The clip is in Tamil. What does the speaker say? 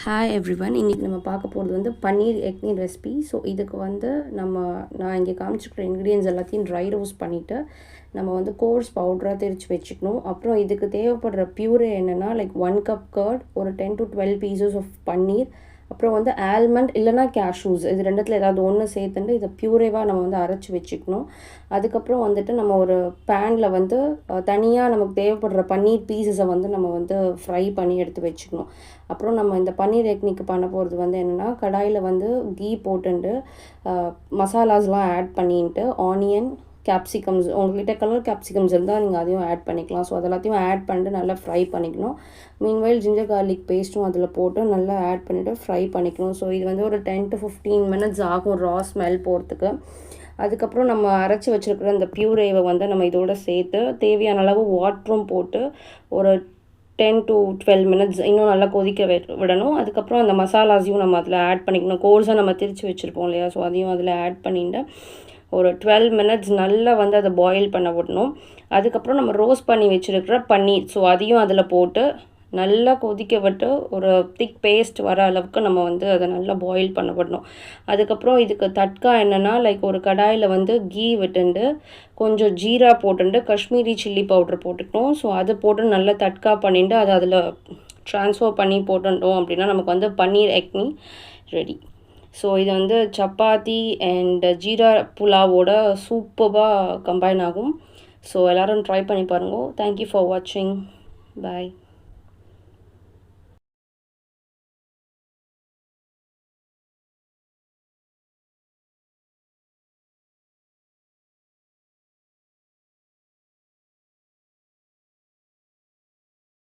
ஹாய் எவ்ரிவன், இன்றைக்கி நம்ம பார்க்க போகிறது வந்து பன்னீர் எக்னி ரெசிபி. ஸோ இதுக்கு வந்து நான் இங்கே காமிச்சிருக்கிற இன்க்ரீடியன்ஸ் எல்லாத்தையும் ட்ரை ரோஸ்ட் பண்ணிவிட்டு நம்ம வந்து கோர்ஸ் பவுடராக திரித்து வச்சுக்கணும். அப்புறம் இதுக்கு தேவைப்படுற பியூரே என்னென்னா, லைக் 1 கப் கர்ட், ஒரு 10 to 12 பீசஸ் ஆஃப் பன்னீர், அப்புறம் வந்து ஆல்மண்ட் இல்லைனா கேஷ்யூஸ், இது ரெண்டுத்தில் ஏதாவது ஒன்று சேர்த்துட்டு இதை பியூரேவாக நம்ம வந்து அரைச்சி வச்சுக்கணும். அதுக்கப்புறம் வந்துட்டு நம்ம ஒரு பேனில் வந்து தனியாக நமக்கு தேவைப்படுற பன்னீர் பீசஸை வந்து நம்ம வந்து ஃப்ரை பண்ணி எடுத்து வச்சுக்கணும். அப்புறம் நம்ம இந்த பன்னீர் எக்னிக்கு பண்ண போகிறது வந்து என்னென்னா, கடாயில் வந்து கீ போட்டுட்டு மசாலாஸ்லாம் ஆட் பண்ணிட்டு ஆனியன், கேப்சிகம்ஸ், உங்கள்கிட்ட கலர் கேப்சிகம்ஸ் இருந்தால் நீங்கள் அதையும் ஆட் பண்ணிக்கலாம். ஸோ அதெல்லாத்தையும் ஆட் பண்ணிட்டு நல்லா ஃப்ரை பண்ணிக்கணும். மீன்வைல் ஜிஞ்சர் கார்லிக் பேஸ்ட்டும் அதில் போட்டு நல்லா ஆட் பண்ணிவிட்டு ஃப்ரை பண்ணிக்கணும். ஸோ இது வந்து ஒரு 10 to 15 minutes ஆகும் ரா ஸ்மெல் போகிறதுக்கு. அதுக்கப்புறம் நம்ம அரைச்சி வச்சுருக்கிற அந்த பியூரேவை வந்து நம்ம இதோடு சேர்த்து தேவையான அளவு வாட்டரும் போட்டு ஒரு 10 to 12 minutes இன்னும் நல்லா கொதிக்க விடணும். அதுக்கப்புறம் அந்த மசாலாஸையும் நம்ம அதில் ஆட் பண்ணிக்கணும். கோர்ஸாக நம்ம திரித்து வச்சுருப்போம் இல்லையா, ஸோ அதையும் அதில் ஆட் பண்ணிட்டு ஒரு 12 minutes நல்லா வந்து அதை பாயில் பண்ண விடணும். அதுக்கப்புறம் நம்ம ரோஸ்ட் பண்ணி வச்சுருக்கிற பன்னீர், ஸோ அதையும் அதில் போட்டு நல்லா கொதிக்க விட்டு ஒரு திக் பேஸ்ட் வர அளவுக்கு நம்ம வந்து அதை நல்லா பாயில் பண்ண விடணும். அதுக்கப்புறம் இதுக்கு தட்கா என்னென்னா, லைக் ஒரு கடாயில் வந்து கீ விட்டுண்டு கொஞ்சம் ஜீரா போட்டுண்டு காஷ்மீரி சில்லி பவுடர் போட்டுக்கணும். ஸோ அதை போட்டு நல்லா தட்கா பண்ணிட்டு அதை அதில் ட்ரான்ஸ்ஃபர் பண்ணி போட்டுட்டோம் அப்படின்னா நமக்கு வந்து பன்னீர் எக்னி ரெடி. ஸோ இது வந்து சப்பாத்தி அண்ட் ஜீரா புலாவோட சூப்பராக கம்பைன் ஆகும். ஸோ எல்லோரும் ட்ரை பண்ணி பாருங்க. தேங்க்யூ ஃபார் வாட்சிங். பாய்.